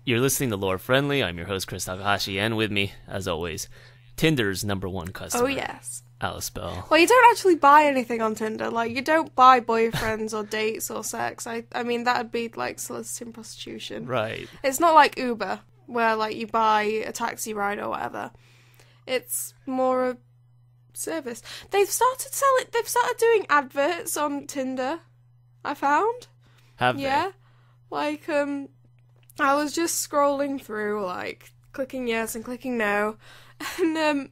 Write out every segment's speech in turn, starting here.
You're listening to Lore Friendly. I'm your host, Chris Takahashi, and with me, as always, Tinder's #1 customer. Oh, yes. Alice Bell. Well, you don't actually buy anything on Tinder. Like, you don't buy boyfriends or dates or sex. I mean, that would be, like, soliciting prostitution. Right. It's not like Uber, where, like, you buy a taxi ride or whatever. It's more a service. They've started doing adverts on Tinder, I found. Have they? Yeah. Like, I was just scrolling through, like, clicking yes and clicking no, and,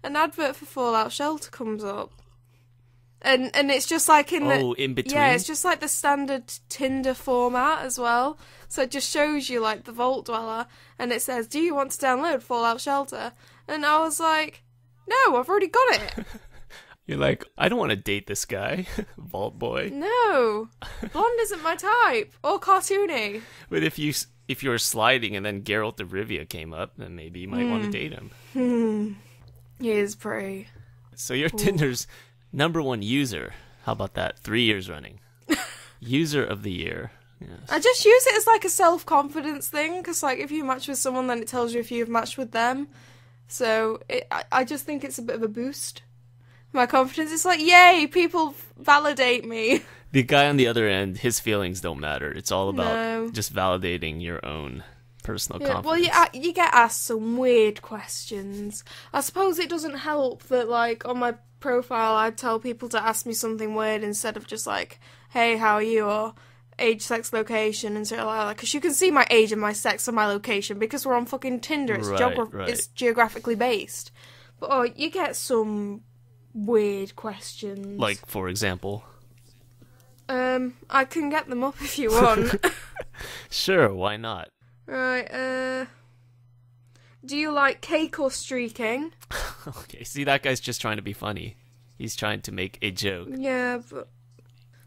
an advert for Fallout Shelter comes up. And it's just like in between? Yeah, it's just like the standard Tinder format as well. So it just shows you, like, the Vault Dweller, and it says, do you want to download Fallout Shelter? And I was like, no, I've already got it. You're like, I don't want to date this guy, Vault Boy. No, blonde isn't my type, or cartoony. But if you were sliding and then Geralt of Rivia came up, then maybe you might want to date him. He is pretty. So you're Tinder's #1 user. How about that? 3 years running. User of the year. Yes. I just use it as like a self-confidence thing, because like if you match with someone, then it tells you if you've matched with them. So I just think it's a bit of a boost. My confidence is like, yay, people validate me. The guy on the other end, his feelings don't matter. It's all about just validating your own personal confidence. Well, you get asked some weird questions. I suppose it doesn't help that, like, on my profile, I tell people to ask me something weird instead of just like, hey, how are you? Or age, sex, location, and so like, because you can see my age and my sex and my location because we're on fucking Tinder. It's it's geographically based. But you get some weird questions. Like, for example? I can get them up if you want. Sure, why not? Right, do you like cake or streaking? Okay, see, that guy's just trying to be funny. He's trying to make a joke. Yeah,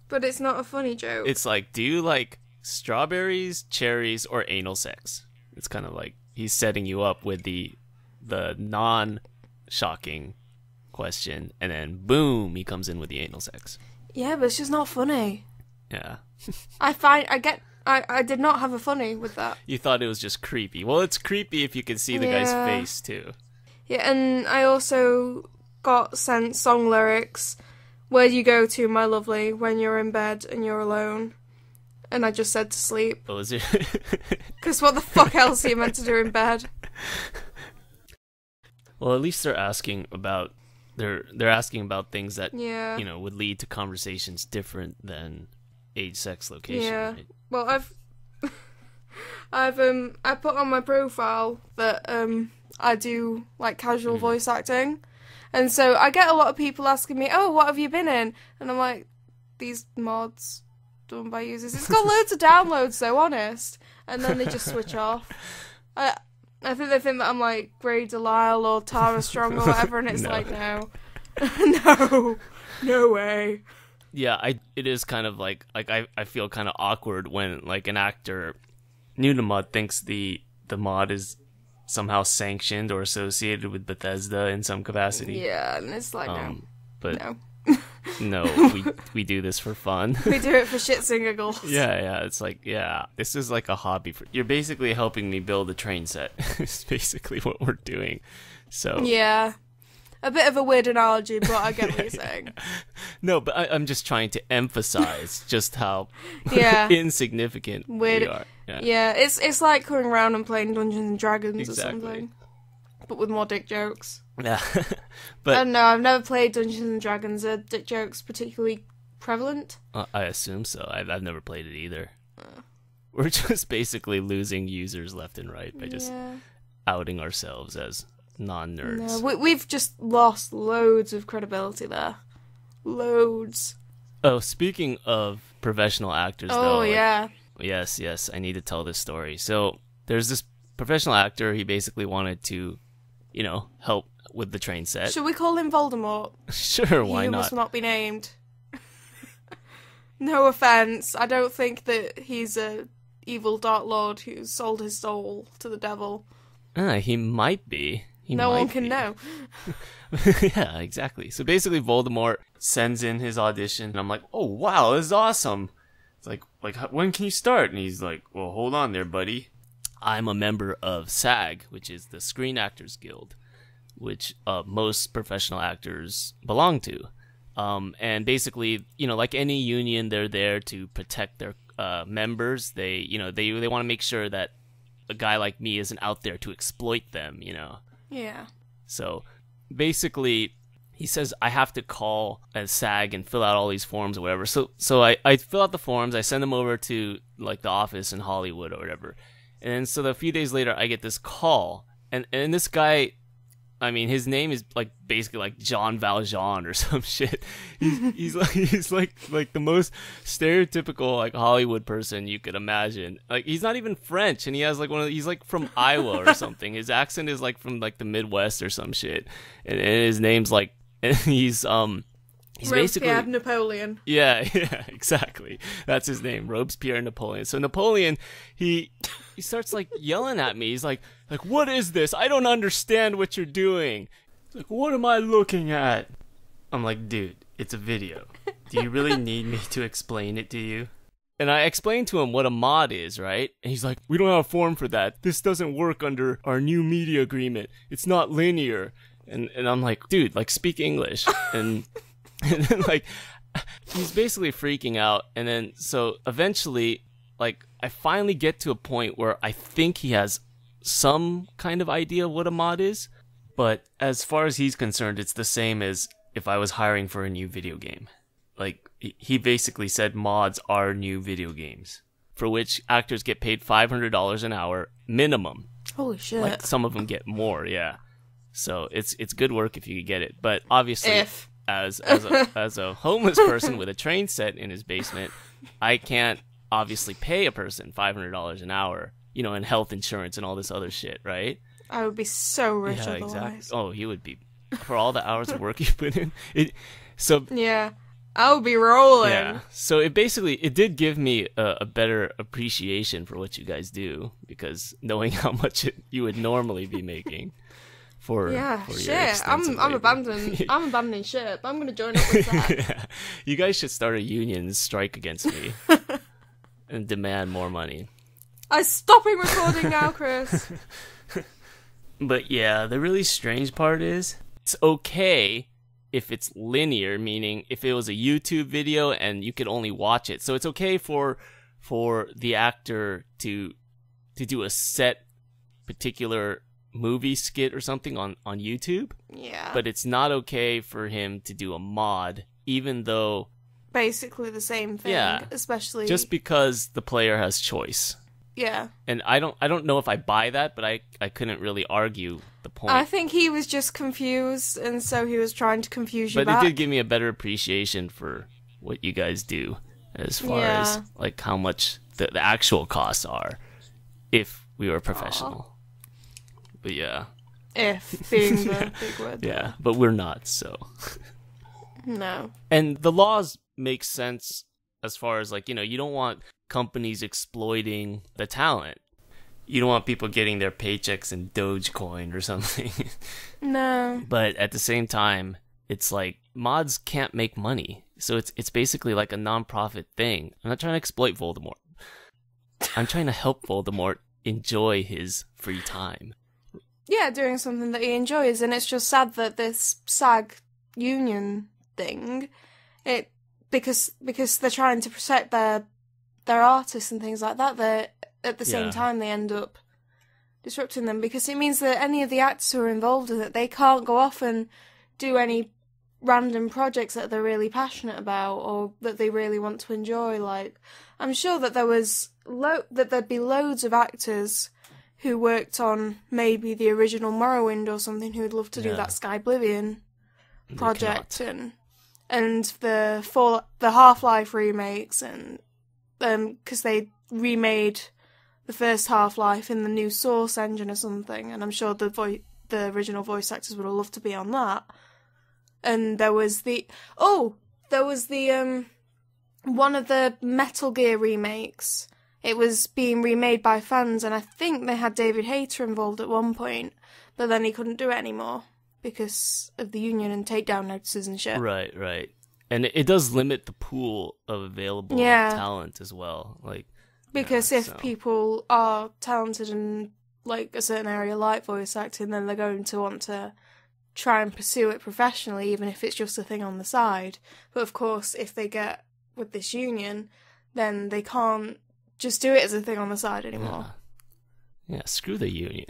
but it's not a funny joke. It's like, do you like strawberries, cherries, or anal sex? It's kind of like he's setting you up with the non-shocking question, and then boom, he comes in with the anal sex. Yeah, but it's just not funny. Yeah. I did not have a funny with that. You thought it was just creepy. Well, it's creepy if you can see the guy's face, too. Yeah, and I also got sent song lyrics. Where do you go to, my lovely, when you're in bed and you're alone? And I just said to sleep. Oh, is it? Because what the fuck else are you meant to do in bed? Well, at least they're asking about they're asking about things that yeah. Would lead to conversations different than age, sex, location. Yeah. Right? Well, I put on my profile that I do like casual voice acting, and so I get a lot of people asking me, "Oh, what have you been in?" And I'm like, "These mods done by users. It's got loads of downloads, so honest." And then they just switch off. I think they think that I'm like Grey Delisle or Tara Strong or whatever, and it's like, no, no way. Yeah, it is kind of like I feel kind of awkward when like an actor new to mod thinks the mod is somehow sanctioned or associated with Bethesda in some capacity. Yeah, and it's like but no. No, we do this for fun. We do it for shits and giggles. Yeah, it's like, this is like a hobby. You're basically helping me build a train set. It's basically what we're doing. So yeah, a bit of a weird analogy, but I get what you're saying. No, but I'm just trying to emphasize just how insignificant weird. We are. Yeah, it's like coming around and playing Dungeons and Dragons or exactly. something, but with more dick jokes. Yeah, but I don't know. I've never played Dungeons and Dragons. Are dick jokes particularly prevalent? I assume so. I've never played it either. We're just basically losing users left and right by just outing ourselves as non-nerds. No, we've just lost loads of credibility there. Loads. Oh, speaking of professional actors, though. Oh, yeah. Yes, I need to tell this story. So, there's this professional actor. He basically wanted to, help with the train set. Should we call him Voldemort? Sure, why He not? must not be named. No offense. I don't think that he's a evil Dark Lord who sold his soul to the devil. He might be. No one can know. Yeah, exactly. So basically Voldemort sends in his audition, and I'm like, oh, wow, this is awesome. It's like, when can you start? And he's like, well, hold on there, buddy. I'm a member of SAG, which is the Screen Actors Guild, which most professional actors belong to. And basically, like any union, they're there to protect their members. They want to make sure that a guy like me isn't out there to exploit them, Yeah. So basically, he says I have to call a SAG and fill out all these forms or whatever. So I fill out the forms, I send them over to like the office in Hollywood or whatever. And then so a few days later, I get this call, and this guy, I mean, his name is like basically like Jean Valjean or some shit. He's like the most stereotypical like Hollywood person you could imagine. Like he's not even French, and he has like he's like from Iowa or something. His accent is like from like the Midwest or some shit, and his name's like, and he's basically Napoleon. Yeah, exactly. That's his name, Robespierre Napoleon. So Napoleon, he starts like yelling at me. He's like, what is this? I don't understand what you're doing. He's like, what am I looking at? I'm like, dude, it's a video. Do you really need me to explain it to you? And I explained to him what a mod is, right? And he's like, we don't have a form for that. This doesn't work under our new media agreement. It's not linear. And I'm like, dude, like speak English. And then like he's basically freaking out. And then so eventually, like I finally get to a point where I think he has some kind of idea of what a mod is, but as far as he's concerned, it's the same as if I was hiring for a new video game. Like he basically said mods are new video games, for which actors get paid $500 an hour minimum. Holy shit. Like some of them get more, yeah. So it's good work if you could get it. But obviously as a homeless person with a train set in his basement, I can't obviously pay a person $500 an hour, and health insurance and all this other shit, right? I would be so rich otherwise. Exactly. Oh, he would be, for all the hours of work you put in. Yeah, I would be rolling. Yeah. So it did give me a better appreciation for what you guys do, because knowing how much you would normally be making. For shit. I'm abandoning ship. I'm gonna join up with that. Yeah. You guys should start a union and strike against me and demand more money. I'm stopping recording now, Chris. But yeah, the really strange part is it's okay if it's linear, meaning if it was a YouTube video and you could only watch it. So it's okay for the actor to do a set particular movie skit or something on YouTube. Yeah. But it's not okay for him to do a mod, even though basically the same thing. Yeah. Especially just because the player has choice. Yeah. And I don't know if I buy that, but I couldn't really argue the point. I think he was just confused, and so he was trying to confuse you back. But it did give me a better appreciation for what you guys do, as far as like how much the actual costs are if we were professional. But yeah. If being the big word. Yeah, but we're not, so. No. And the laws make sense as far as like, you don't want companies exploiting the talent. You don't want people getting their paychecks in Dogecoin or something. No. But at the same time, it's like mods can't make money. So it's basically like a non-profit thing. I'm not trying to exploit Voldemort. I'm trying to help Voldemort enjoy his free time. Yeah, doing something that he enjoys, and it's just sad that this SAG union thing, because they're trying to protect their artists and things like that, that at the same time they end up disrupting them, because it means that any of the actors who are involved in it, they can't go off and do any random projects that they're really passionate about or that they really want to enjoy. Like, I'm sure that there'd be loads of actors who worked on maybe the original Morrowind or something who'd love to do that Skyblivion project and the Half-Life remakes, and because they remade the first Half-Life in the new Source engine or something, and I'm sure the original voice actors would have loved to be on that. And there was one of the Metal Gear remakes. It was being remade by fans, and I think they had David Hayter involved at one point, but then he couldn't do it anymore because of the union and takedown notices and shit. Right. And it does limit the pool of available talent as well. Like, Because Yeah, if so- people are talented in like a certain area like voice acting, then they're going to want to try and pursue it professionally, even if it's just a thing on the side. But of course, if they get with this union, then they can't just do it as a thing on the side anymore. Yeah, screw the union.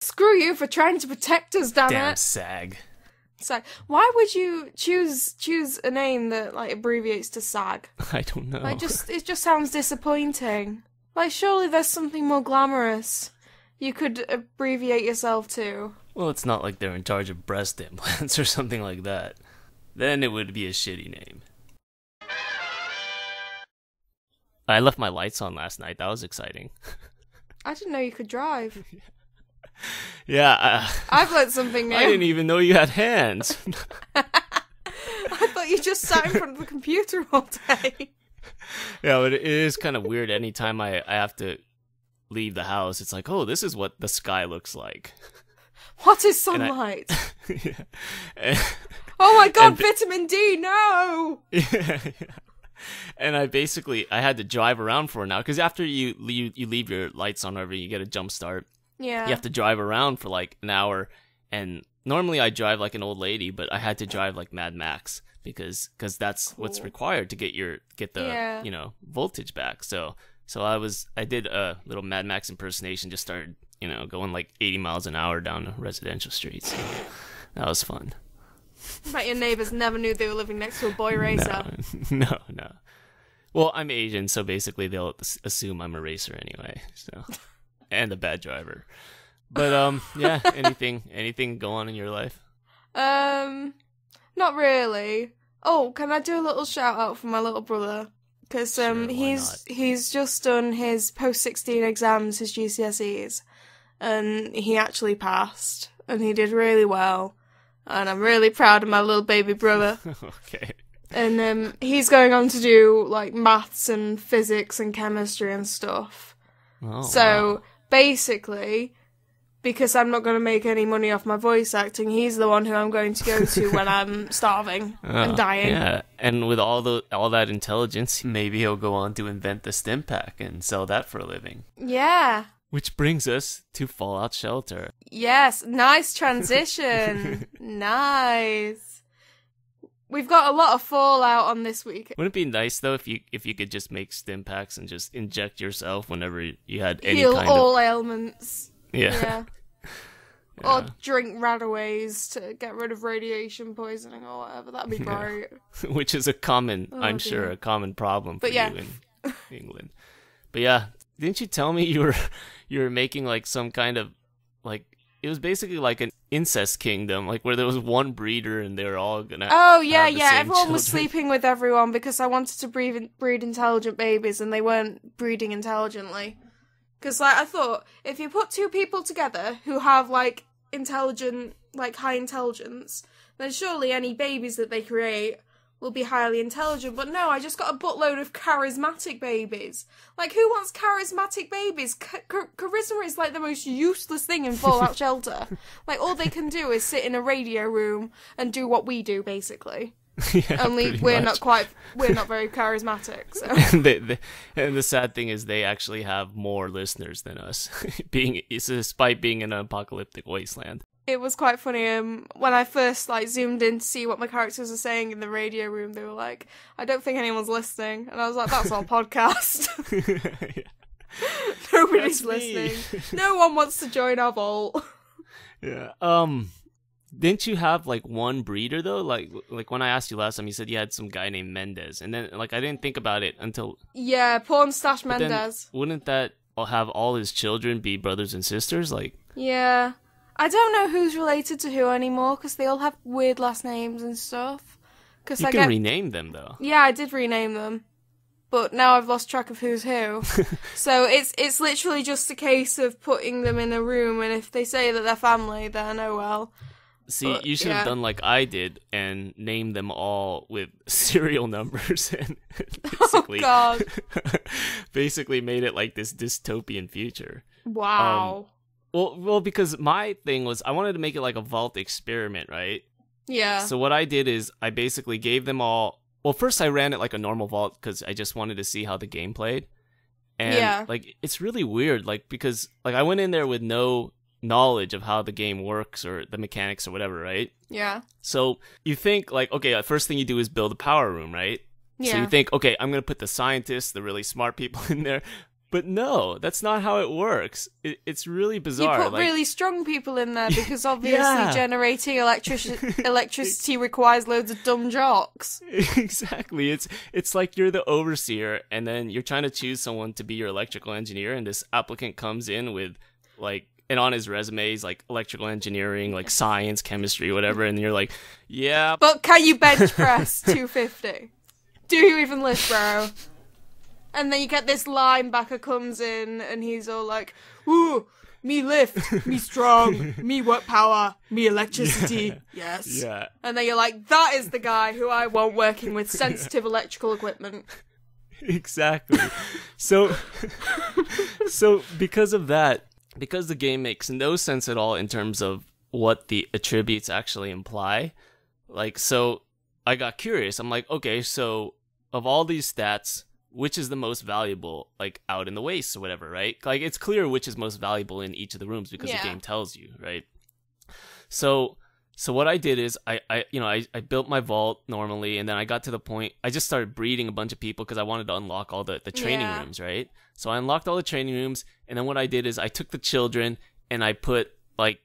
Screw you for trying to protect us, damn Damn it. SAG. SAG. Why would you choose a name that like abbreviates to SAG? I don't know. Like, it just sounds disappointing. Like, surely there's something more glamorous you could abbreviate yourself to. Well, it's not like they're in charge of breast implants or something like that. Then it would be a shitty name. I left my lights on last night. That was exciting. I didn't know you could drive. Yeah, I've learned something new. I didn't even know you had hands. I thought you just sat in front of the computer all day. Yeah, but it is kind of weird. Anytime I have to leave the house, it's like, oh, this is what the sky looks like. What is sunlight? Yeah. Oh my god, vitamin D, no! Yeah. And I had to drive around for an hour, because after you leave your lights on, wherever you get a jump start, Yeah. you have to drive around for like an hour. And normally I drive like an old lady, but I had to drive like Mad Max because that's what's Cool. required to get the Yeah. voltage back. So I did a little Mad Max impersonation, just started going like 80 miles an hour down a residential street. So that was fun. Bet your neighbours never knew they were living next to a boy racer. No. Well, I'm Asian, so basically they'll assume I'm a racer anyway. So, and a bad driver. But yeah. Anything go on in your life? Not really. Oh, can I do a little shout out for my little brother? Because Sure, why he's just done his post-16 exams, his GCSEs, and he actually passed, and he did really well. And I'm really proud of my little baby brother. Okay. And he's going on to do like maths and physics and chemistry and stuff. Oh, So wow. basically, because I'm not going to make any money off my voice acting, he's the one who I'm going to go to when I'm starving and dying. Yeah, and with all that intelligence, maybe he'll go on to invent the stim pack and sell that for a living. Yeah. Which brings us to Fallout Shelter. Yes, nice transition. Nice. We've got a lot of Fallout on this week. Wouldn't it be nice though if you could just make stim packs and just inject yourself whenever you had any Heal kind all ailments. Yeah. Or drink Radaways to get rid of radiation poisoning or whatever. That'd be great. Which is a common, Oh, I'm dear. sure, a common problem for But yeah. you in England. But yeah, didn't you tell me you were making like some kind of like, it was basically like an incest kingdom, like where there was one breeder and they were all gonna. Oh yeah, have the yeah. same Everyone was children. sleeping with everyone because I wanted to breed intelligent babies, and they weren't breeding intelligently. Because like I thought, if you put two people together who have like intelligent, like high intelligence, then surely any babies that they create will be highly intelligent. But no, I just got a buttload of charismatic babies. Like, who wants charismatic babies? Charisma is like the most useless thing in Fallout Shelter. Like, all they can do is sit in a radio room and do what we do, basically. Yeah, Only pretty we're much. we're not very charismatic. So And the sad thing is they actually have more listeners than us, despite being in an apocalyptic wasteland. it was quite funny. When I first like zoomed in to see what my characters were saying in the radio room, they were like, "I don't think anyone's listening," and I was like, "That's our podcast. Yeah. Nobody's That's me." listening. No one wants to join our vault." Yeah. Didn't you have like one breeder though? Like when I asked you last time, you said you had some guy named Mendez, and then like I didn't think about it until. Yeah, porn stash But then Mendez. wouldn't that have all his children be brothers and sisters? Like. Yeah. I don't know who's related to who anymore because they all have weird last names and stuff. Cause You I can get... rename them though. Yeah, I did rename them. But now I've lost track of who's who. So it's literally just a case of putting them in a room, and if they say that they're family, then oh well. See, But, you should yeah. have done like I did and named them all with serial numbers and basically, Oh god. basically made it like this dystopian future. Wow. Well, because my thing was I wanted to make it like a vault experiment, right? Yeah. So what I did is I basically gave them all. Well, first I ran it like a normal vault because I just wanted to see how the game played, And like it's really weird, like because like I went in there with no knowledge of how the game works or the mechanics or whatever, right? Yeah. So you think like, okay, the first thing you do is build a power room, right? Yeah. So you think, okay, I'm gonna put the scientists, the really smart people in there. But no, that's not how it works. It's really bizarre. You put really strong people in there because obviously generating electricity requires loads of dumb jocks. Exactly. It's like you're the overseer and then you're trying to choose someone to be your electrical engineer, and this applicant comes in with like, and on his resume he's like electrical engineering, like science, chemistry, whatever, and you're like, yeah. But can you bench press 250? Do you even lift, bro? And then you get this linebacker comes in and he's all like, ooh, me lift, me strong, me work power, me electricity, yes. Yeah. And then you're like, that is the guy who I want working with sensitive electrical equipment. Exactly. So because of that, because the game makes no sense at all in terms of what the attributes actually imply, like, so I got curious. I'm like, okay, so of all these stats, which is the most valuable, like, out in the waste or whatever, right? Like, it's clear which is most valuable in each of the rooms because the game tells you, right? So what I did is I built my vault normally, and then I got to the point, I just started breeding a bunch of people because I wanted to unlock all the training rooms, right? So I unlocked all the training rooms, and then what I did is I took the children and I put, like,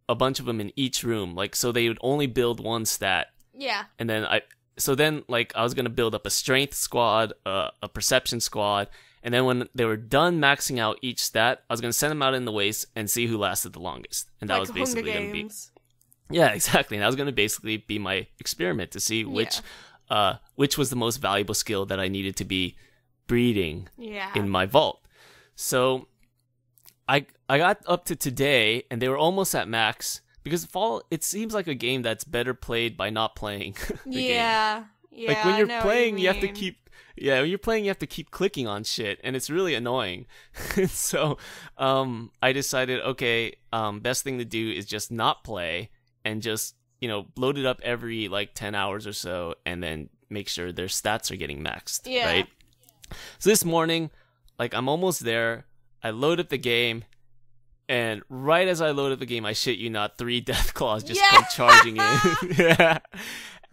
a bunch of them in each room, like, so they would only build one stat. Yeah. And then I was going to build up a strength squad, a perception squad, and then when they were done maxing out each stat, I was going to send them out in the waste and see who lasted the longest. And that like was basically Hunger going to be... Games. Yeah, exactly. And that was going to basically be my experiment to see which was the most valuable skill that I needed to be breeding in my vault. So I got up to today, and they were almost at max. Because Fall, it seems like a game that's better played by not playing the game. Yeah, like when you're playing, you have to keep. Yeah, when you're playing, you have to keep clicking on shit, and it's really annoying. So, I decided, okay, best thing to do is just not play and just load it up every like 10 hours or so, and then make sure their stats are getting maxed. Yeah. Right. So this morning, like I'm almost there. I load up the game. And right as I loaded the game, I shit you not, 3 death claws just come charging in. Yeah.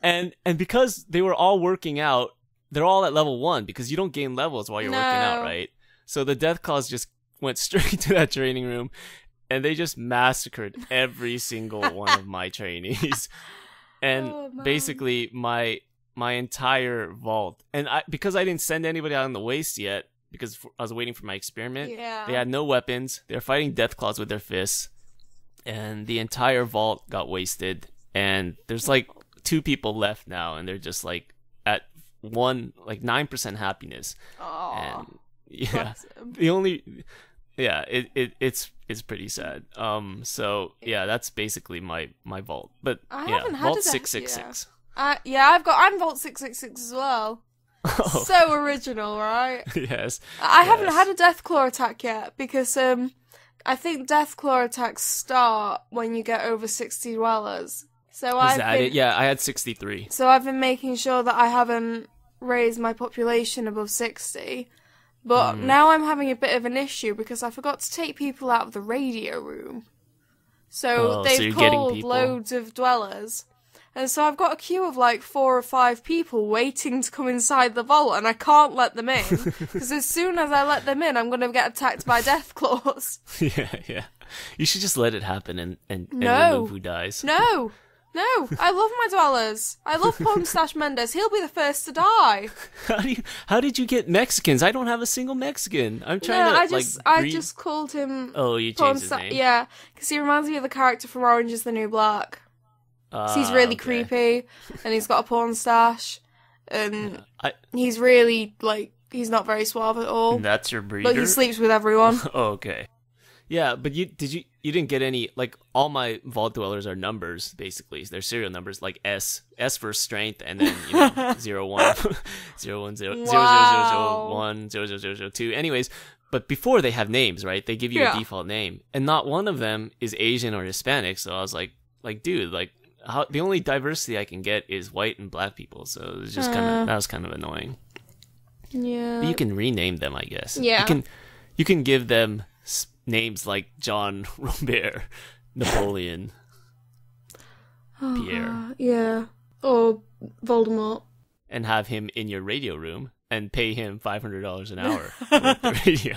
And because they were all working out, they're all at level 1 because you don't gain levels while you're working out, right? So the death claws just went straight to that training room, and they just massacred every single one of my trainees. And basically my entire vault, and because I didn't send anybody out in the waste yet, because I was waiting for my experiment. Yeah. They had no weapons. They were fighting death claws with their fists. And the entire vault got wasted. And there's like 2 people left now, and they're just like at 9% happiness. Aww. And yeah. The only it's pretty sad. So yeah, that's basically my vault. But Vault 666. I'm Vault 666 as well. Oh. So original, right? Yes. I haven't had a Deathclaw attack yet because I think Deathclaw attacks start when you get over 60 dwellers. So it? Yeah, I had 63. So I've been making sure that I haven't raised my population above 60. But now I'm having a bit of an issue because I forgot to take people out of the radio room. So they've called loads of dwellers. And so I've got a queue of like 4 or 5 people waiting to come inside the vault, and I can't let them in, because as soon as I let them in, I'm going to get attacked by Deathclaws. Yeah. You should just let it happen and remove who dies. No, I love my dwellers. I love Pornstache Mendes. He'll be the first to die. How did you get Mexicans? I don't have a single Mexican. I'm trying I just called him... Oh, you changed his name? Yeah, because he reminds me of the character from Orange is the New Black. He's really creepy, and he's got a porn stash, and he's really, like, he's not very suave at all. That's your breeder? But he sleeps with everyone. Oh, okay. Yeah, but you didn't get any, like, all my vault dwellers are numbers, basically. They're serial numbers, like S for strength, and then, 0, 1, 0, 1, 0, 0, 0, 0, 1, 0, 0, 0, 0, 2. Anyways, but before they have names, right? They give you a default name, and not one of them is Asian or Hispanic, so I was like, dude, like, the only diversity I can get is white and black people, so it was just that was kind of annoying. Yeah. But you can rename them, I guess. Yeah. You can give them names like John, Robert, Napoleon, Pierre. Yeah. Or Voldemort. And have him in your radio room and pay him $500 an hour for the radio.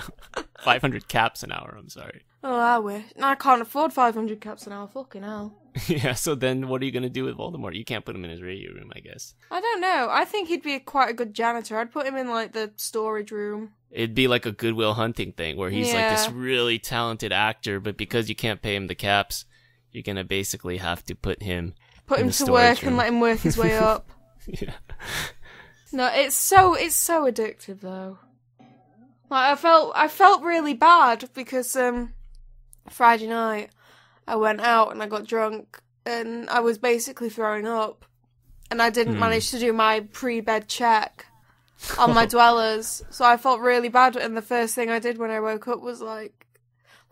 500 caps an hour, I'm sorry. Oh, I wish. I can't afford 500 caps an hour, fucking hell. Yeah, so then what are you going to do with Voldemort? You can't put him in his radio room, I guess. I don't know. I think he'd be quite a good janitor. I'd put him in, like, the storage room. It'd be like a Goodwill Hunting thing where he's like this really talented actor, but because you can't pay him the caps, you're going to basically have to put him to work room. And let him work his way up. Yeah. No, it's so addictive though. Like I felt really bad because Friday night I went out and I got drunk and I was basically throwing up and I didn't manage to do my pre-bed check on my dwellers, so I felt really bad. And the first thing I did when I woke up was like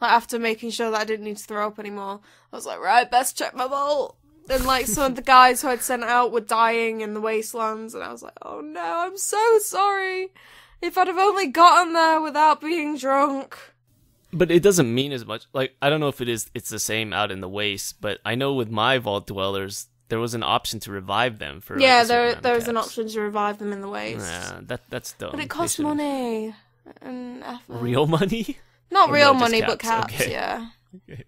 after making sure that I didn't need to throw up anymore, I was like, right, best check my vault. And, like, some of the guys who I'd sent out were dying in the wastelands, and I was like, oh no, I'm so sorry. If I'd have only gotten there without being drunk. But it doesn't mean as much. Like, I don't know if it's the same out in the waste, but I know with my vault dwellers, there was an option to revive them for there was an option to revive them in the waste. Yeah, that's dumb. But it costs money and effort. Real money? Not real money, but caps, okay. Yeah. Okay.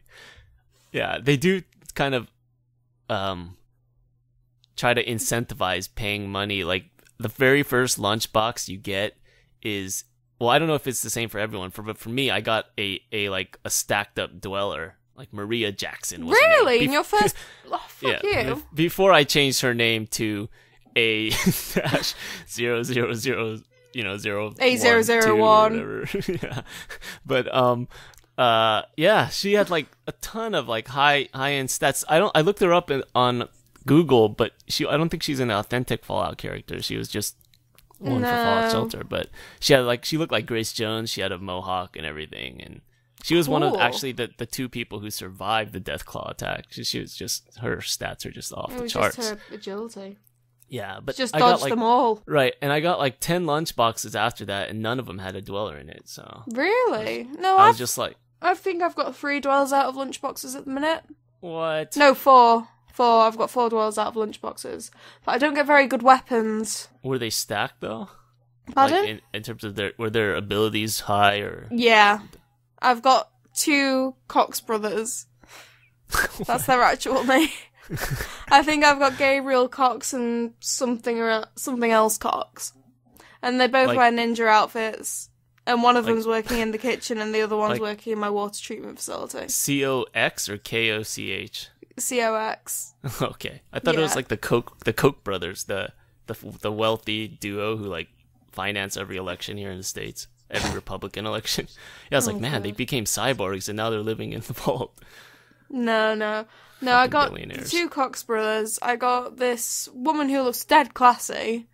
Yeah, they do kind of try to incentivize paying money. Like, the very first lunchbox you get is, well, I don't know if it's the same for everyone, but for me, I got a stacked up dweller, like Maria Jackson. Was really? In your first? Oh, fuck yeah, you. Before I changed her name to a dash 000, 0 A001. Yeah. But yeah, she had like a ton of like high end stats. I looked her up on Google, but I don't think she's an authentic Fallout character. She was just one for Fallout Shelter. But she looked like Grace Jones. She had a mohawk and everything, and she was one of actually the two people who survived the Deathclaw attack. She was just, her stats are just off the charts. Just her agility. Yeah, but just I dodged got, them all. Right, and I got like 10 lunch boxes after that, and none of them had a dweller in it. So really, no, I was just like, I think I've got 3 dwellers out of lunchboxes at the minute. What? No, 4. 4. I've got 4 dwellers out of lunchboxes, but I don't get very good weapons. Were they stacked though? Pardon? Like in terms of were their abilities high or? Yeah, I've got 2 Cox brothers. That's their actual name. I think I've got Gabriel Cox and something else Cox, and they both wear ninja outfits. And one of them's working in the kitchen, and the other one's working in my water treatment facility. COX or KOCH? COX. Okay, I thought it was like the Koch brothers, the wealthy duo who like finance every election here in the States, every Republican election. Yeah, I was like, man, they became cyborgs, and now they're living in the vault. No. I got 2 Cox brothers. I got this woman who looks dead classy,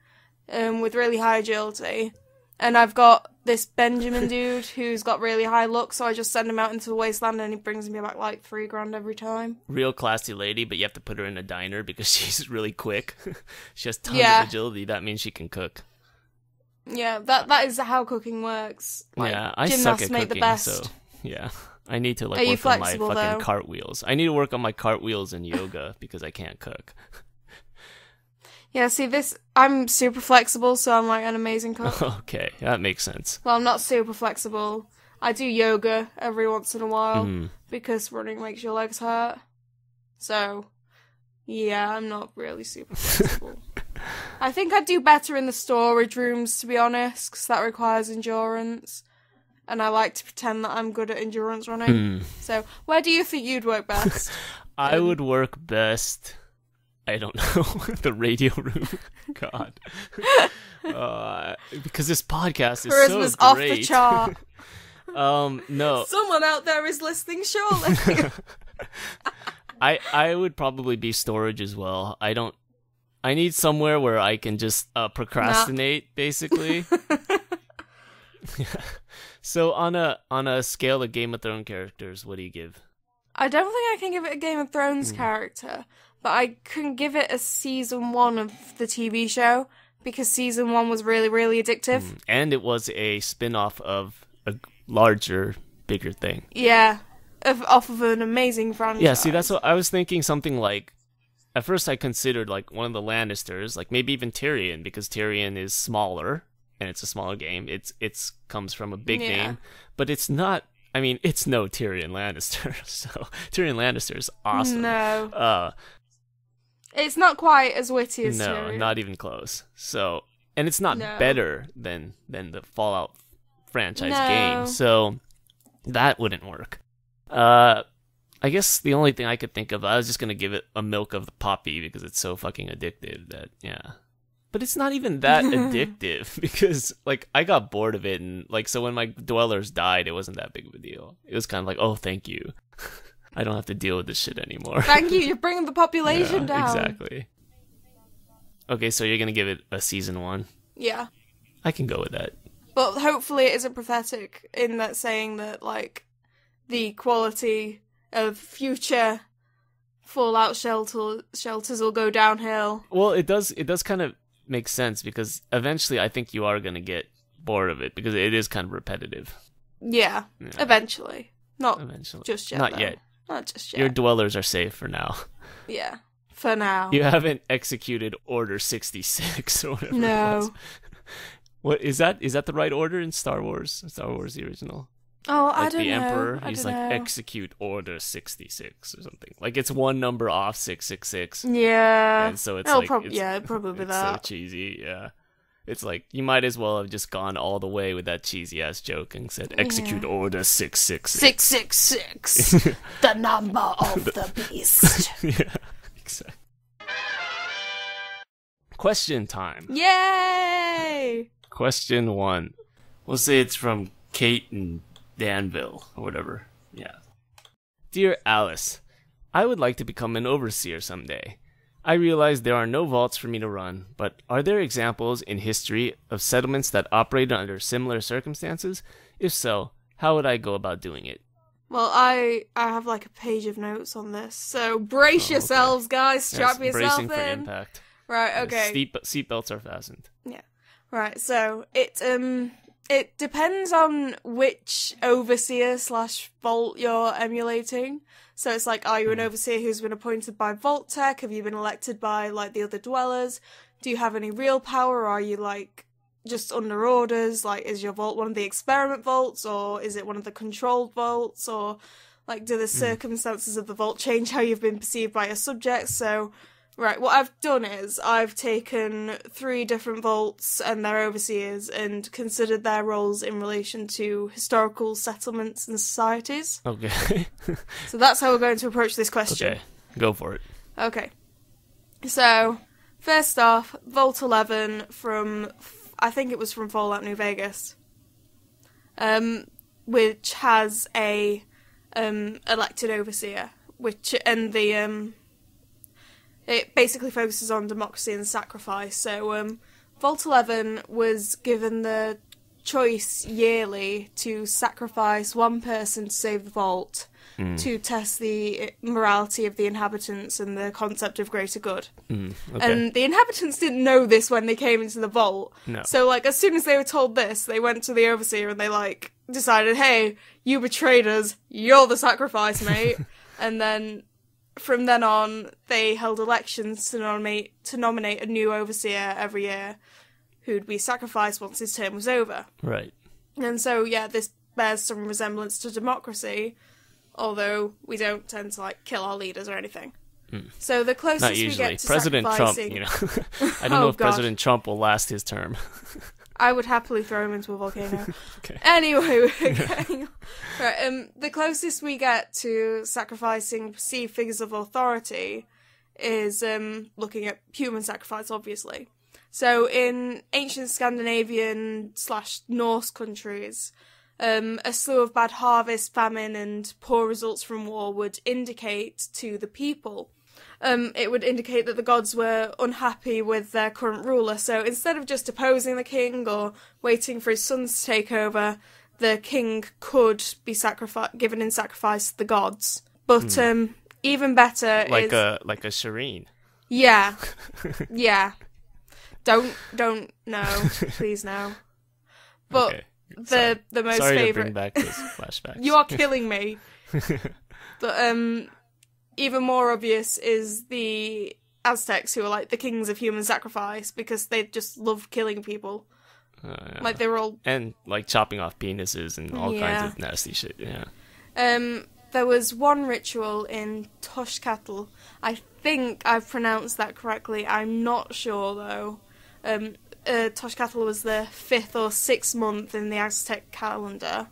with really high agility. And I've got this Benjamin dude who's got really high luck, so I just send him out into the wasteland and he brings me back like $3,000 every time. Real classy lady, but you have to put her in a diner because she's really quick. She has tons of agility. That means she can cook. Yeah, that is how cooking works. Like, yeah, I suck at cooking, the best. So yeah. I need to like work on my fucking cartwheels. I need to work on my cartwheels and yoga because I can't cook. Yeah, see, I'm super flexible, so I'm like an amazing cook. Okay, that makes sense. Well, I'm not super flexible. I do yoga every once in a while because running makes your legs hurt. So, yeah, I'm not really super flexible. I think I'd do better in the storage rooms, to be honest, because that requires endurance. And I like to pretend that I'm good at endurance running. So, where do you think you'd work best? I would work best... I don't know. The radio room. God. Because this podcast is Charisma's so great. Off the chart. No. Someone out there is listening, surely. I would probably be storage as well. I need somewhere where I can just procrastinate, basically. So on a scale of Game of Thrones characters, what do you give? I don't think I can give it a Game of Thrones character, but I can give it a season 1 of the TV show because season 1 was really, really addictive. And it was a spin-off of a larger, bigger thing. Yeah, off of an amazing franchise. Yeah, see, that's what I was thinking. Something like, at first I considered like one of the Lannisters, like maybe even Tyrion, because Tyrion is smaller and it's a smaller game. It's comes from a big name, but it's not. I mean, it's no Tyrion Lannister. So Tyrion Lannister is awesome. No, it's not quite as witty as Tyrion. No, not even close. So, and it's not better than the Fallout franchise game. So that wouldn't work. I guess the only thing I could think of, I was just gonna give it a milk of the poppy because it's so fucking addictive that But it's not even that addictive because like I got bored of it, and like so when my dwellers died, it wasn't that big of a deal. It was kind of like, oh, thank you. I don't have to deal with this shit anymore. Thank you, you're bringing the population down. Exactly. Okay, so you're gonna give it a season 1? Yeah. I can go with that. But hopefully it isn't pathetic in that saying that like the quality of future Fallout shelters will go downhill. Well, it does kind of make sense because eventually I think you are going to get bored of it because it is kind of repetitive. Yeah. Eventually. Not eventually. Just yet. Not though. yet. Not just yet. Your dwellers are safe for now. Yeah. For now. You haven't executed Order 66 or whatever. No. It was. What is that? Is that the right order in Star Wars? Star Wars the original? Oh, like I don't know. The Emperor, he's like, know. execute Order 66 or something. Like, it's one number off 666. Yeah. And so it's probably it's that. so cheesy, yeah. It's like, you might as well have just gone all the way with that cheesy-ass joke and said, execute Order 666. 666. The number of the beast. Yeah, exactly. Question time. Yay! Question 1. We'll say it's from Kate and Danville, or whatever. Yeah. Dear Alice, I would like to become an overseer someday. I realize there are no vaults for me to run, but are there examples in history of settlements that operated under similar circumstances? If so, how would I go about doing it? Well, I have like a page of notes on this, so brace yourselves, guys. Strap yourself bracing in. for impact. Right. Okay. Seatbelts are fastened. Yeah. Right. So it depends on which overseer / vault you're emulating. So it's like, are you an overseer who's been appointed by Vault Tech? Have you been elected by like the other dwellers? Do you have any real power, or are you like just under orders? Like, is your vault one of the experiment vaults, or is it one of the controlled vaults, or like do the circumstances of the vault change how you've been perceived by your subjects? So right, what I've done is I've taken 3 different vaults and their overseers and considered their roles in relation to historical settlements and societies. Okay. So that's how we're going to approach this question. Okay, go for it. Okay. So, first off, Vault 11 from, I think it was from Fallout New Vegas, which has a elected overseer, it basically focuses on democracy and sacrifice. So, Vault 11 was given the choice yearly to sacrifice one person to save the vault, to test the morality of the inhabitants and the concept of greater good. Okay. And the inhabitants didn't know this when they came into the vault. No. So, like, as soon as they were told this, they went to the overseer and they, like, decided, hey, you betrayed us, you're the sacrifice, mate. And then from then on, they held elections to nominate a new overseer every year who'd be sacrificed once his term was over. Right. And so, yeah, this bears some resemblance to democracy, although we don't tend to, like, kill our leaders or anything. So the closest Not usually. we get to President sacrificing... Trump, I don't know if President Trump will last his term. I would happily throw him into a volcano. Okay. Anyway, we're going... Right, the closest we get to sacrificing perceived figures of authority is looking at human sacrifice, obviously. So in ancient Scandinavian / Norse countries, a slew of bad harvests, famine, and poor results from war would indicate to the people. It would indicate that the gods were unhappy with their current ruler. So instead of just deposing the king or waiting for his sons to take over, the king could be given in sacrifice to the gods. But even better like is... like a Shireen. Yeah. Yeah. Don't, no, please no. But Okay. the most Sorry favorite. to bring back those flashbacks. You are killing me. But even more obvious is the Aztecs, who are like the kings of human sacrifice because they just love killing people. Yeah. Like they were all and like chopping off penises and all kinds of nasty shit. Yeah. There was one ritual in Toshkatl. I think I've pronounced that correctly. I'm not sure though. Toshkatl was the 5th or 6th month in the Aztec calendar,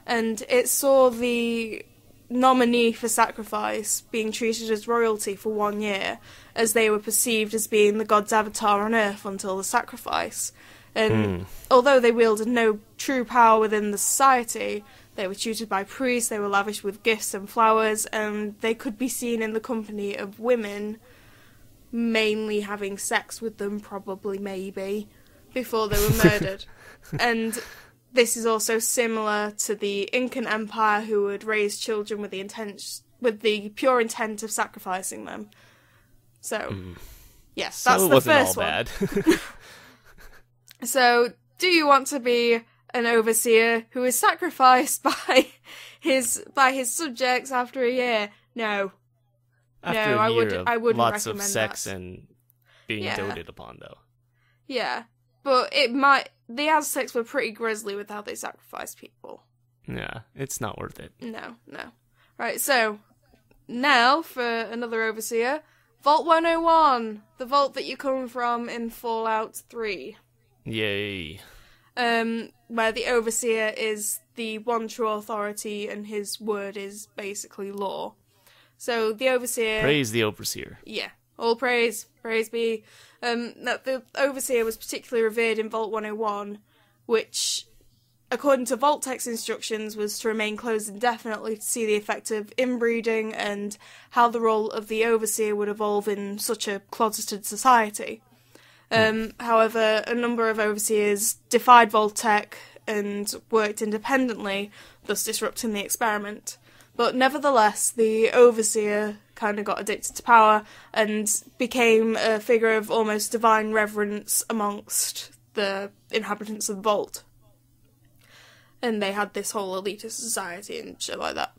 and it saw the nominee for sacrifice being treated as royalty for 1 year, as they were perceived as being the god's avatar on Earth until the sacrifice. And although they wielded no true power within the society, they were tutored by priests, they were lavished with gifts and flowers, and they could be seen in the company of women, mainly having sex with them, probably, maybe, before they were murdered. And this is also similar to the Incan Empire, who would raise children with the pure intent of sacrificing them. So, yes, that's the first one. So it wasn't all bad. So, do you want to be an overseer who is sacrificed by his subjects after a year? No. After no, a year I of wouldn't lots of recommend sex that. and being doted upon, though. Yeah, but the Aztecs were pretty grisly with how they sacrificed people. Yeah, it's not worth it. No. Right, so, now for another overseer, Vault 101, the vault that you come from in Fallout 3. Yay. Where the overseer is the one true authority and his word is basically law. So the overseer... Praise the overseer. Yeah, all praise be. The overseer was particularly revered in Vault 101, which, according to Vault-Tech's instructions, was to remain closed indefinitely to see the effect of inbreeding and how the role of the overseer would evolve in such a closeted society. However, a number of overseers defied Vault-Tech and worked independently, thus disrupting the experiment. But nevertheless, the overseer kind of got addicted to power and became a figure of almost divine reverence amongst the inhabitants of the Vault. And they had this whole elitist society and shit like that.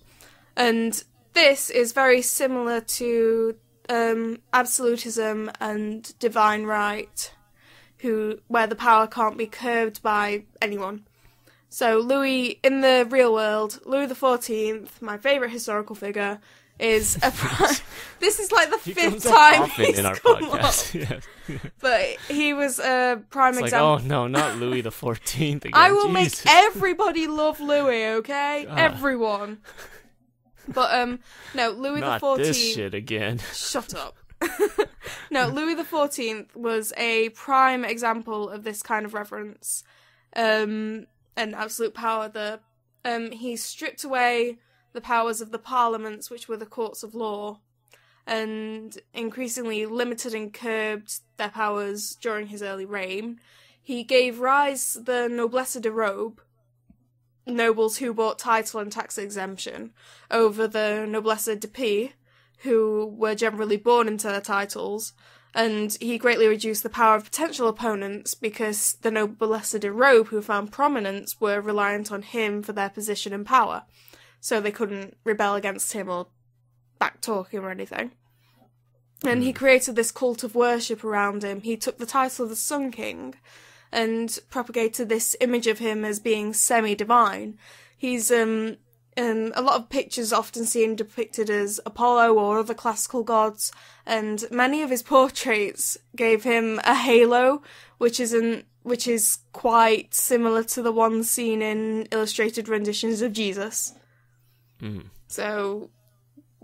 And this is very similar to absolutism and divine right, where the power can't be curbed by anyone. So Louis, in the real world, Louis XIV, my favourite historical figure, is a this is like the 5th time he's in our come podcast. up. Yes. But he was a prime example. Like, oh no, not Louis XIV again. I will Jesus. make everybody love Louis, okay? Everyone. But no, Louis not XIV. this shit again. Shut up. No, Louis XIV was a prime example of this kind of reverence and absolute power. He stripped away the powers of the parliaments, which were the courts of law, and increasingly limited and curbed their powers during his early reign. He gave rise to the noblesse de robe, nobles who bought title and tax exemption, over the noblesse de paix, who were generally born into their titles, and he greatly reduced the power of potential opponents because the noblesse de robe who found prominence were reliant on him for their position and power, so they couldn't rebel against him or backtalk him or anything. And he created this cult of worship around him. He took the title of the Sun King and propagated this image of him as being semi-divine. He's a lot of pictures often see him depicted as Apollo or other classical gods, and many of his portraits gave him a halo, which is quite similar to the one seen in illustrated renditions of Jesus. So,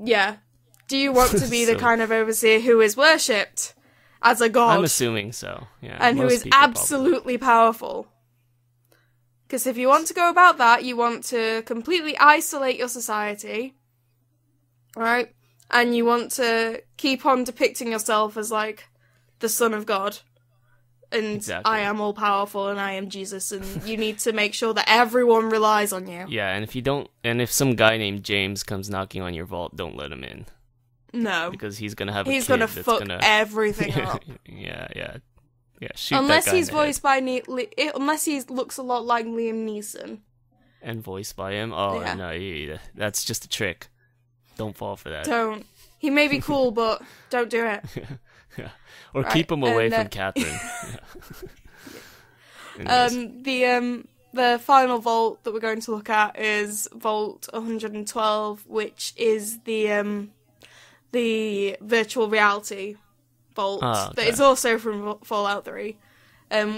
yeah. Do you want to be the kind of overseer who is worshipped as a god? I'm assuming so, yeah. And who is absolutely powerful? Because if you want to go about that, you want to completely isolate your society, right? And you want to keep on depicting yourself as, like, the son of God. And exactly. I am all-powerful and I am Jesus, and you need to make sure that everyone relies on you. Yeah, and if some guy named James comes knocking on your vault, don't let him in. No. Because he's gonna have He's gonna fuck everything up. Yeah. Yeah, shoot Unless that guy he's in the head. voiced by unless he looks a lot like Liam Neeson. And voiced by him? Oh, Yeah. no, that's just a trick. Don't fall for that. Don't. He may be cool, but don't do it. Yeah. Or Right, keep him away and, from Catherine. Anyways. The final vault that we're going to look at is Vault 112, which is the virtual reality vault that is also from Fallout 3,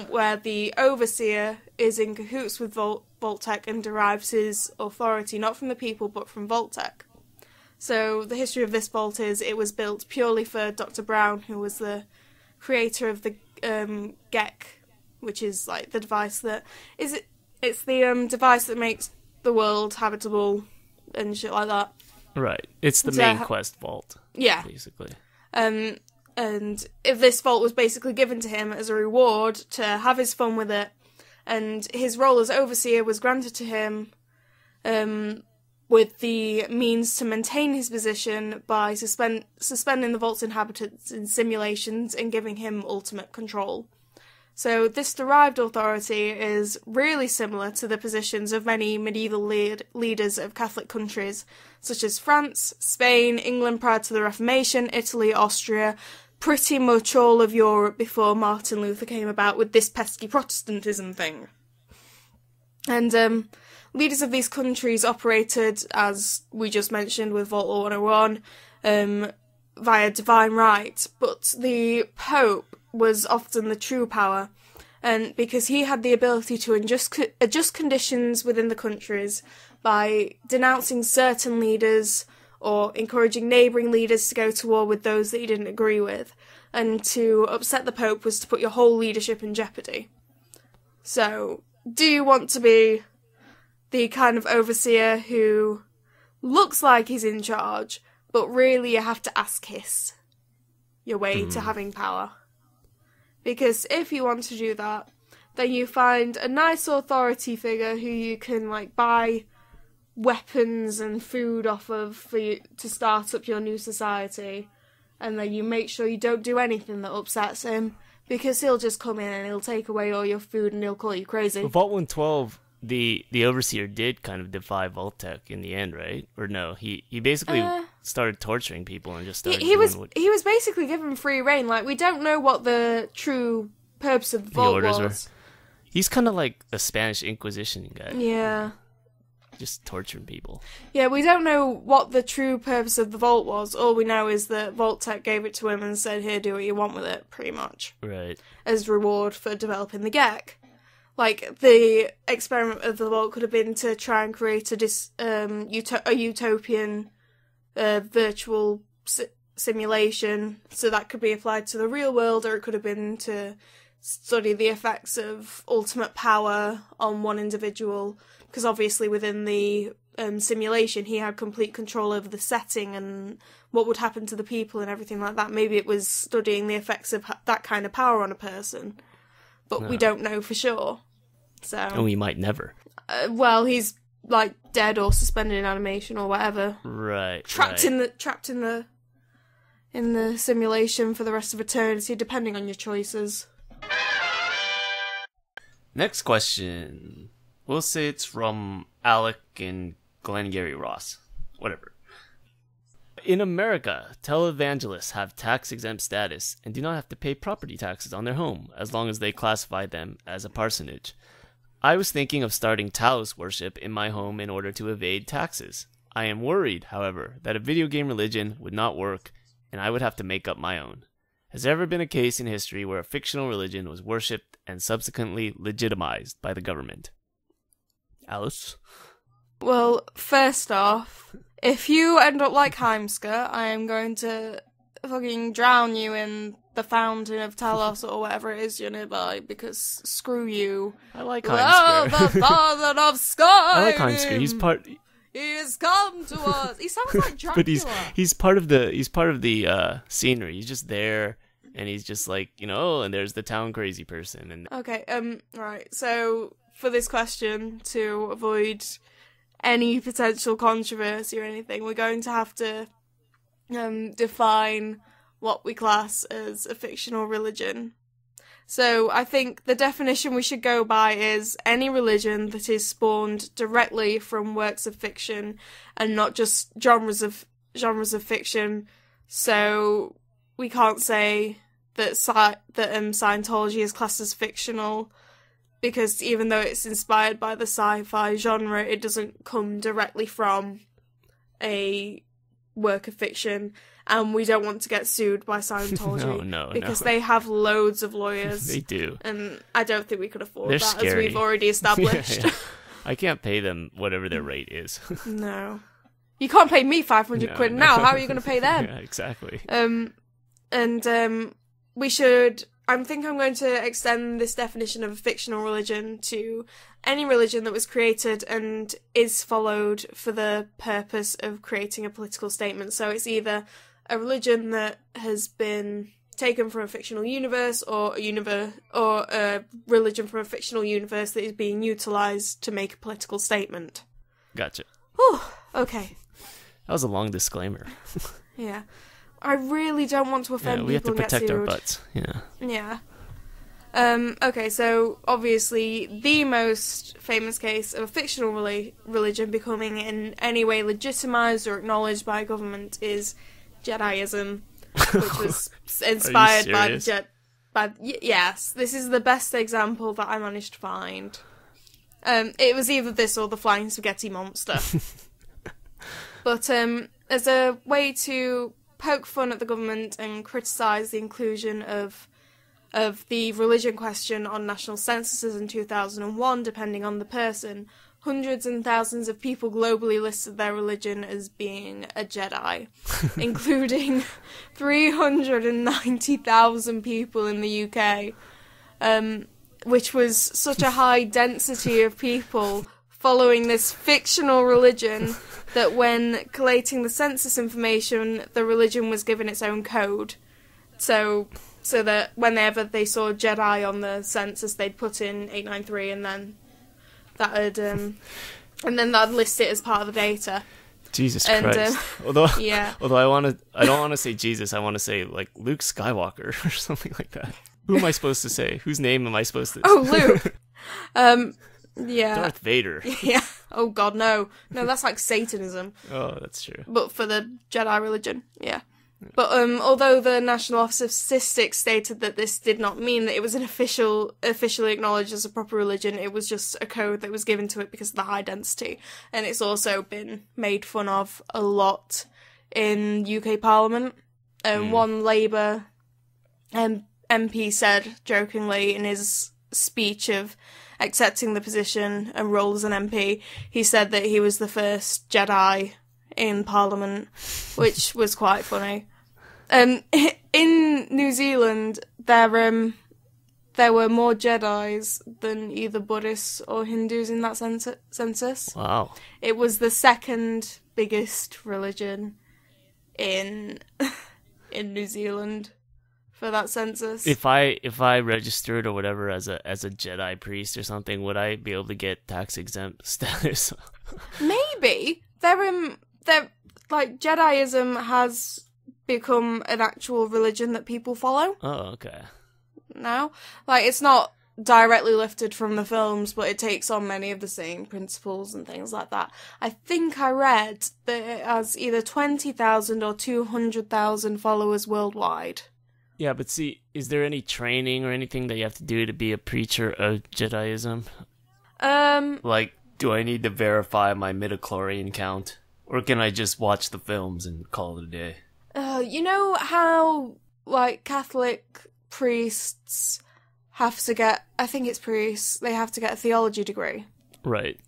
where the Overseer is in cahoots with Vault-Tec and derives his authority not from the people but from Vault-Tec. So the history of this vault is it was built purely for Dr. Brown, who was the creator of the GEC, which is like the device that it's the device that makes the world habitable and shit like that. Right. It's the main quest vault. Yeah. Basically. And if this vault was basically given to him as a reward to have his fun with it, and his role as Overseer was granted to him with the means to maintain his position by suspending the vault's inhabitants in simulations and giving him ultimate control. So this derived authority is really similar to the positions of many medieval leaders of Catholic countries, such as France, Spain, England prior to the Reformation, Italy, Austria, pretty much all of Europe before Martin Luther came about with this pesky Protestantism thing. And leaders of these countries operated, as we just mentioned with Vault 101, via divine right, but the Pope was often the true power, and because he had the ability to adjust conditions within the countries by denouncing certain leaders or encouraging neighbouring leaders to go to war with those that he didn't agree with, and to upset the Pope was to put your whole leadership in jeopardy. So, do you want to be the kind of Overseer who looks like he's in charge, but really you have to ass-kiss your way to having power? Because if you want to do that, then you find a nice authority figure who you can buy weapons and food off of for you to start up your new society, and then you make sure you don't do anything that upsets him, because he'll just come in and he'll take away all your food and he'll call you crazy. Well, Vault 112, the Overseer did kind of defy Vault-Tec in the end, right? Or no, he basically started torturing people and just started he was basically given free reign. We don't know what the true purpose of the vault was. He's kind of like a Spanish Inquisition guy. Yeah. Just torturing people. Yeah, we don't know what the true purpose of the vault was. All we know is that Vault-Tec gave it to him and said, here, do what you want with it, pretty much. Right. As reward for developing the GEC. The experiment of the vault could have been to try and create a utopian virtual simulation, so that could be applied to the real world, or it could have been to study the effects of ultimate power on one individual, because obviously within the simulation he had complete control over the setting and what would happen to the people and everything like that. Maybe it was studying the effects of that kind of power on a person, but we don't know for sure. So, and we might never. Well, he's dead or suspended in animation or whatever. Right. Trapped in the simulation for the rest of eternity, depending on your choices. Next question. We'll say it's from Alec and Glengarry Ross. Whatever. In America, televangelists have tax-exempt status and do not have to pay property taxes on their home as long as they classify them as a parsonage. I was thinking of starting Taos worship in my home in order to evade taxes. I am worried, however, that a video game religion would not work and I would have to make up my own. Has there ever been a case in history where a fictional religion was worshipped and subsequently legitimized by the government? Alice? Well, first off, if you end up like Heimska, I am going to fucking drown you in the fountain of Talos or whatever it is you're nearby, because screw you. I like Heimska. Heimska. The father of Sky! I like Heimska. He's part... He has come to us. He sounds like Dracula. But he's part of the scenery. He's just there, and he's just and there's the town crazy person. And okay, right. So for this question, to avoid any potential controversy or anything, we're going to have to define what we class as a fictional religion. So I think the definition we should go by is any religion that is spawned directly from works of fiction and not just genres of fiction. So we can't say that Scientology is classed as fictional, because even though it's inspired by the sci-fi genre, it doesn't come directly from a work of fiction, and we don't want to get sued by Scientology. No, because they have loads of lawyers. They do. And I don't think we could afford They're that, scary. as we've already established. Yeah. I can't pay them whatever their rate is. No. You can't pay me 500 quid now. How are you going to pay them? Yeah, exactly. We should... I think I'm going to extend this definition of a fictional religion to any religion that was created and is followed for the purpose of creating a political statement. So it's either a religion that has been taken from a fictional universe, or a religion from a fictional universe that is being utilised to make a political statement. Gotcha. Whew, okay. That was a long disclaimer. Yeah. I really don't want to offend we have to people and get protect our sued. butts. Yeah. Yeah. Okay, so obviously the most famous case of a fictional religion becoming in any way legitimised or acknowledged by government is Jediism, which was inspired by the yes, this is the best example that I managed to find. It was either this or the flying spaghetti monster. But as a way to poke fun at the government and criticise the inclusion of the religion question on national censuses in 2001, depending on the person, hundreds and thousands of people globally listed their religion as being a Jedi, including 390,000 people in the UK, which was such a high density of people following this fictional religion that when collating the census information, the religion was given its own code. So that whenever they saw Jedi on the census, they'd put in 893, and then that'd list it as part of the data. Jesus Christ. Although yeah. Although I don't want to say Jesus. I want to say like Luke Skywalker or something like that. Who am I supposed to say? Whose name am I supposed to? Oh, Luke. Yeah. Darth Vader. Yeah. Oh God, no. No, that's like Satanism. Oh, that's true. But for the Jedi religion, yeah. But although the National Office of Statistics stated that this did not mean that it was officially acknowledged as a proper religion, it was just a code that was given to it because of the high density. And it's also been made fun of a lot in UK Parliament. One Labour MP said jokingly in his speech of accepting the position and role as an MP, he said that he was the first Jedi in Parliament, which was quite funny. In New Zealand, there were more Jedis than either Buddhists or Hindus in that census. Wow. It was the second biggest religion in New Zealand for that census. If I registered or whatever as a Jedi priest or something, would I be able to get tax exempt status? Maybe. They're like Jediism has become an actual religion that people follow. Oh, okay. Now, like, it's not directly lifted from the films, but it takes on many of the same principles and things like that. I think I read that it has either 20,000 or 200,000 followers worldwide. Yeah, but see, is there any training or anything that you have to do to be a preacher of Jediism? Like, do I need to verify my midichlorian count? Or can I just watch the films and call it a day? You know how, like, Catholic priests have to get... I think it's priests. They have to get a theology degree. Right.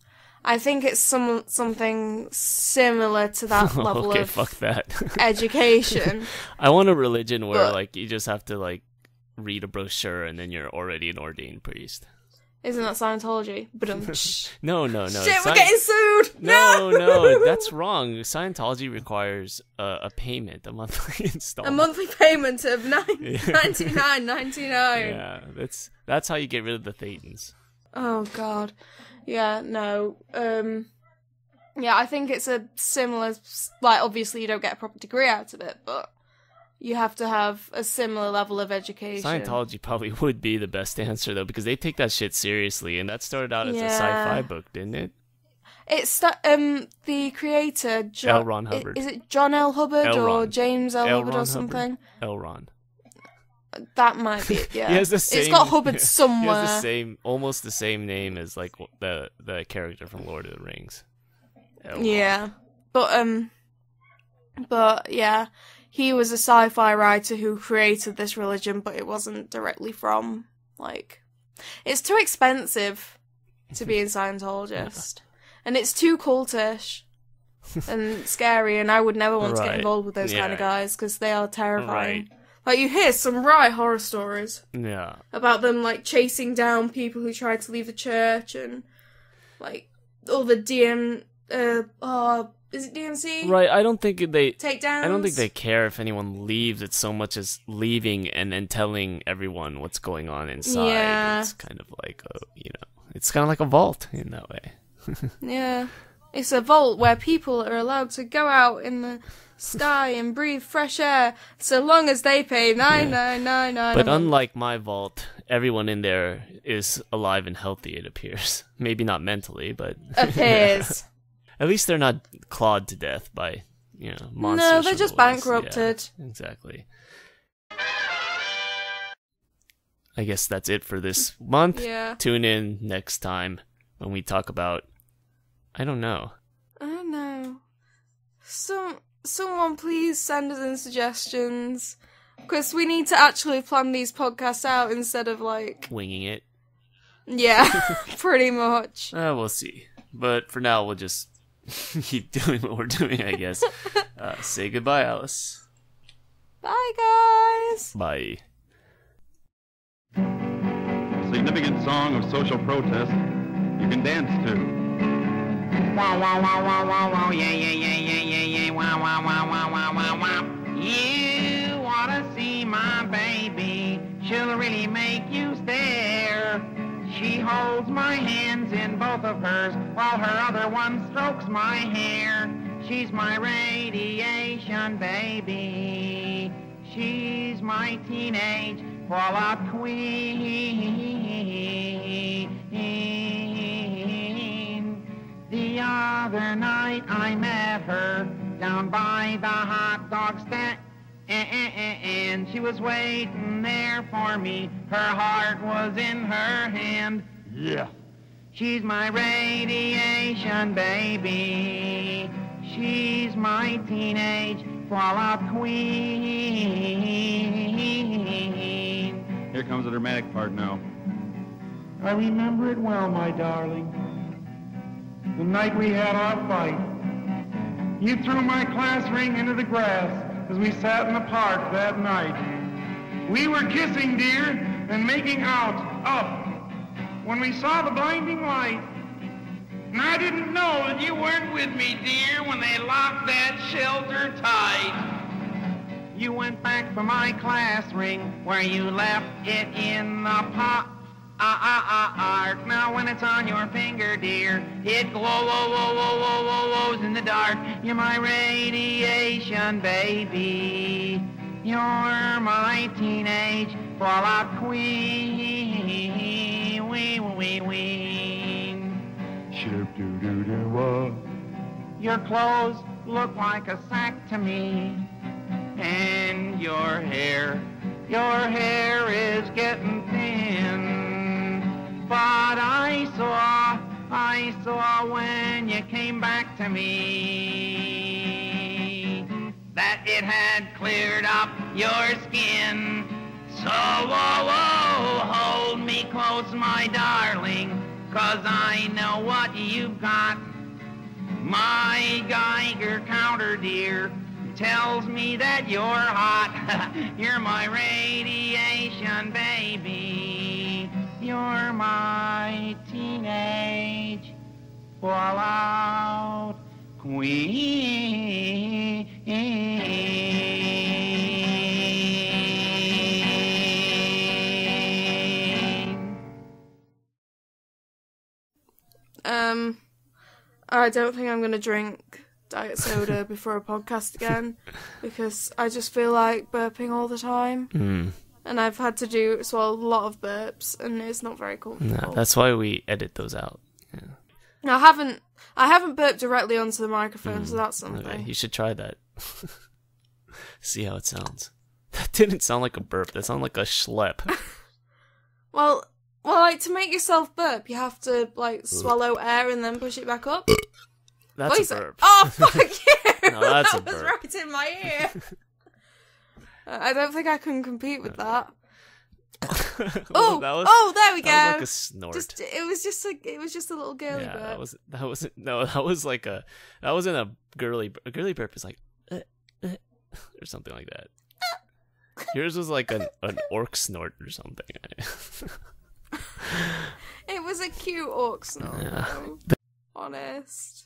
I think it's something similar to that level okay, of fuck that. education. I want a religion where, like, you just have to, like, read a brochure and then you're already an ordained priest. Isn't that Scientology? No. Shit, we're getting sued! No, that's wrong. Scientology requires a payment, a monthly installment. A monthly payment of $99.99. Yeah, that's how you get rid of the Thetans. Oh, God. Yeah, no. Yeah, I think it's a similar... Like, obviously you don't get a proper degree out of it, but you have to have a similar level of education. Scientology probably would be the best answer, though, because they take that shit seriously, and that started out as a sci-fi book, didn't it? It's the creator, L. Ron Hubbard. Is it John L. Hubbard or James L. Hubbard Ron or something? L. Ron. That might be it, yeah. He has the same, it's got Hubbard somewhere. He has almost the same name as like the character from Lord of the Rings. Yeah, but yeah, he was a sci-fi writer who created this religion, but it wasn't directly from it's too expensive to be a Scientologist, and it's too cultish and scary, and I would never want to get involved with those kind of guys because they are terrifying. Right. Like, you hear some right horror stories. Yeah. About them, chasing down people who tried to leave the church and, all the is it DMC? Right, I don't think they... Takedowns? I don't think they care if anyone leaves. It's so much as leaving and then telling everyone what's going on inside. Yeah. It's kind of it's kind of like a vault in that way. Yeah. It's a vault where people are allowed to go out in the sky and breathe fresh air so long as they pay $9.99. But unlike my vault, everyone in there is alive and healthy, it appears. Maybe not mentally, but... Appears. At least they're not clawed to death by, monsters. No, they're just bankrupted. Yeah, exactly. I guess that's it for this month. Yeah. Tune in next time when we talk about... I don't know. Someone please send us in suggestions. Because we need to actually plan these podcasts out instead of winging it. Yeah, pretty much. We'll see. But for now, we'll just keep doing what we're doing, I guess. Say goodbye, Alice. Bye, guys. Bye. Significant song of social protest you can dance to. Wow, wow, wow, wow, wow, wow, yeah, yeah, yeah, yeah, yeah, yeah, wow, wow, wow, wow, wow, wow, wow. You wanna see my baby, she'll really make you stare. She holds my hands in both of hers, while her other one strokes my hair. She's my radiation baby, she's my teenage fallout queen. The other night I met her down by the hot dog stand, and she was waiting there for me. Her heart was in her hand. Yeah. She's my radiation baby. She's my teenage fallout queen. Here comes the dramatic part now. I remember it well, my darling. The night we had our fight. You threw my class ring into the grass as we sat in the park that night. We were kissing, dear, and making out up when we saw the blinding light. And I didn't know that you weren't with me, dear, when they locked that shelter tight. You went back for my class ring where you left it in the pot. Now when it's on your finger, dear, it glows in the dark. You're my radiation baby. You're my teenage fallout queen. Shoop-doo-doo-doo-wah. Your clothes look like a sack to me. And your hair is getting thin. But I saw when you came back to me that it had cleared up your skin. So, hold me close, my darling, 'cause I know what you've got. My Geiger counter, dear, tells me that you're hot. You're my radiation baby. You're my teenage fallout queen. I don't think I'm gonna drink diet soda before a podcast again because I just feel like burping all the time. And I've had to swallow a lot of burps, and it's not very comfortable. No, that's why we edit those out. Yeah. I haven't burped directly onto the microphone, so that's something. Okay, you should try that. See how it sounds. That didn't sound like a burp. That sounded like a schlep. Well, like, to make yourself burp, you have to, like, swallow air and then push it back up. That's a burp. Oh, fuck you! No, that's that a was burp. right in my ear. I don't think I can compete with that. Oh, there we go. That was like a snort. It was just a little girly burp. That wasn't a girly burp. It's like or something like that. Yours was like an orc snort or something. It was a cute orc snort. Yeah. Honest.